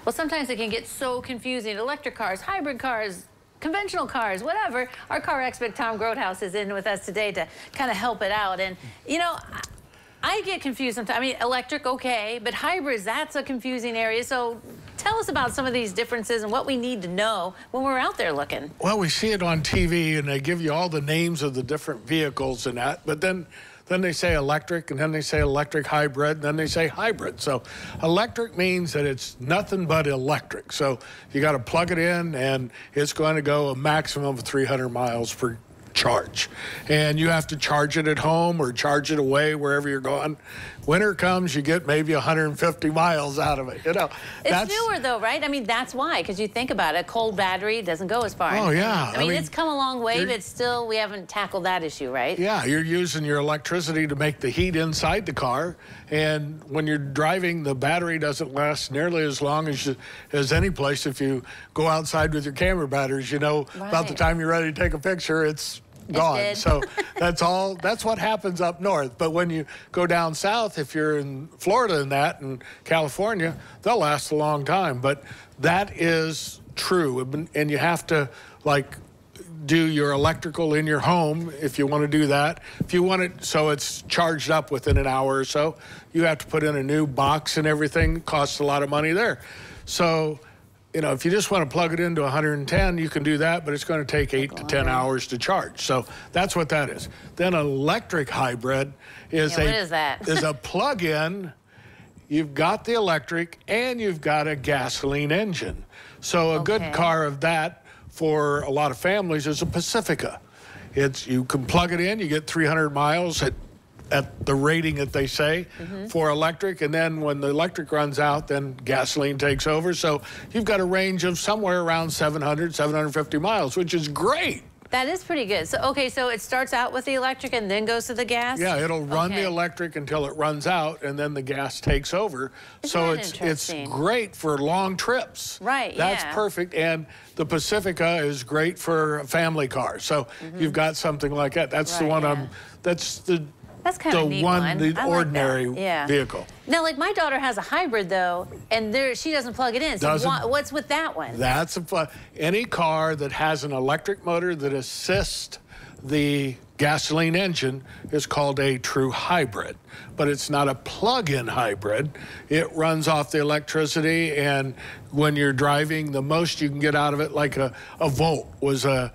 Well, sometimes it can get so confusing. Electric cars, hybrid cars, conventional cars, whatever. Our car expert, Tom Grothous, is in with us today to kind of help it out. And, you know, I get confused sometimes. I mean, electric, okay, but hybrids, that's a confusing area. So tell us about some of these differences and what we need to know when we're out there looking. Well, we see it on TV, and they give you all the names of the different vehicles and that, but then they say electric, and then they say electric hybrid, and then they say hybrid. So electric means that it's nothing but electric. So you got to plug it in, and it's going to go a maximum of 300 miles per charge. And you have to charge it at home or charge it away wherever you're going. Winter comes, you get maybe 150 miles out of it. You know, it's newer though, right? I mean, that's why, because you think about it, a cold battery doesn't go as far. Oh, yeah. I mean, it's come a long way, but still, we haven't tackled that issue, right? Yeah, you're using your electricity to make the heat inside the car, and when you're driving, the battery doesn't last nearly as long as any place. If you go outside with your camera batteries, you know, about the time you're ready to take a picture, it's gone. So that's what happens up north. But when you go down south, if you're in Florida and California, they'll last a long time. But that is true. And you have to, like, do your electrical in your home if you want to do that. If you want it so it's charged up within an hour or so, you have to put in a new box and everything. It costs a lot of money there. So, you know, if you just want to plug it into 110, you can do that, but it's going to take 8 to 10 hours to charge. So that's what that is. Then an electric hybrid is what is that? is a plug-in. You've got the electric and you've got a gasoline engine. So a good car of that for a lot of families is a Pacifica. You can plug it in, you get 300 miles at the rating that they say for electric, and then when the electric runs out, then gasoline takes over. So you've got a range of somewhere around 700, 750 miles, which is great. That is pretty good. So, okay, so it starts out with the electric and then goes to the gas? Yeah, it'll run the electric until it runs out, and then the gas takes over. So it's great for long trips. Right, That's perfect. And the Pacifica is great for a family car. So you've got something like that. That's the one That's kind of a neat one. The ordinary vehicle. Now, like my daughter has a hybrid though, and she doesn't plug it in. So what's with that one? That's any car that has an electric motor that assists the gasoline engine is called a true hybrid. But it's not a plug-in hybrid. It runs off the electricity, and when you're driving, the most you can get out of it, like a Volt was a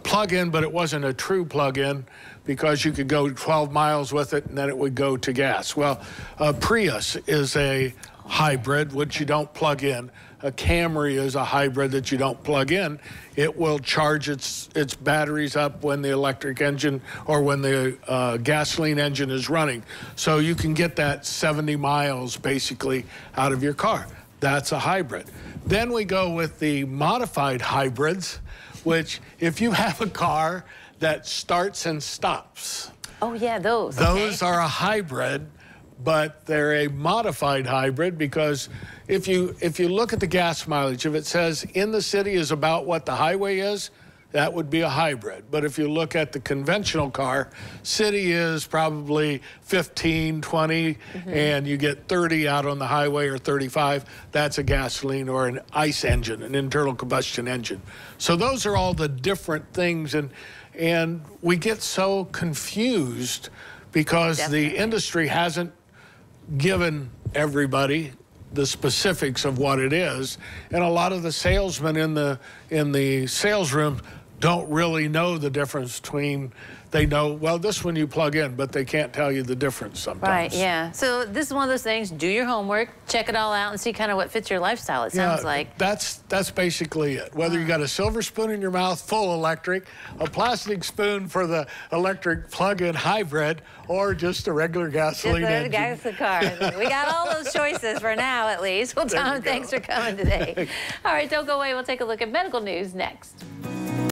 plug-in, but it wasn't a true plug-in because you could go 12 miles with it and then it would go to gas. Well, a Prius is a hybrid, which you don't plug in. A Camry is a hybrid that you don't plug in. It will charge its batteries up when the electric engine or when the gasoline engine is running. So you can get that 70 miles basically out of your car. That's a hybrid. Then we go with the modified hybrids, which if you have a car that starts and stops. Oh yeah, those. Those are a hybrid, but they're a modified hybrid because if you look at the gas mileage, if it says in the city is about what the highway is, that would be a hybrid. But if you look at the conventional car, city is probably 15, 20, and you get 30 out on the highway or 35. That's a gasoline or an ICE engine, an internal combustion engine. So those are all the different things, and we get so confused because the industry hasn't given everybody the specifics of what it is, and a lot of the salesmen in the sales room don't really know the difference between, they know, well, this one you plug in, but they can't tell you the difference sometimes. Right, yeah. So this is one of those things, do your homework, check it all out, and see kind of what fits your lifestyle, it sounds like. That's basically it. Whether you got a silver spoon in your mouth, full electric, a plastic spoon for the electric plug-in hybrid, or just a regular gasoline engine. Just a car. We got all those choices for now, at least. Well, Tom, thanks for coming today. All right, don't go away. We'll take a look at medical news next.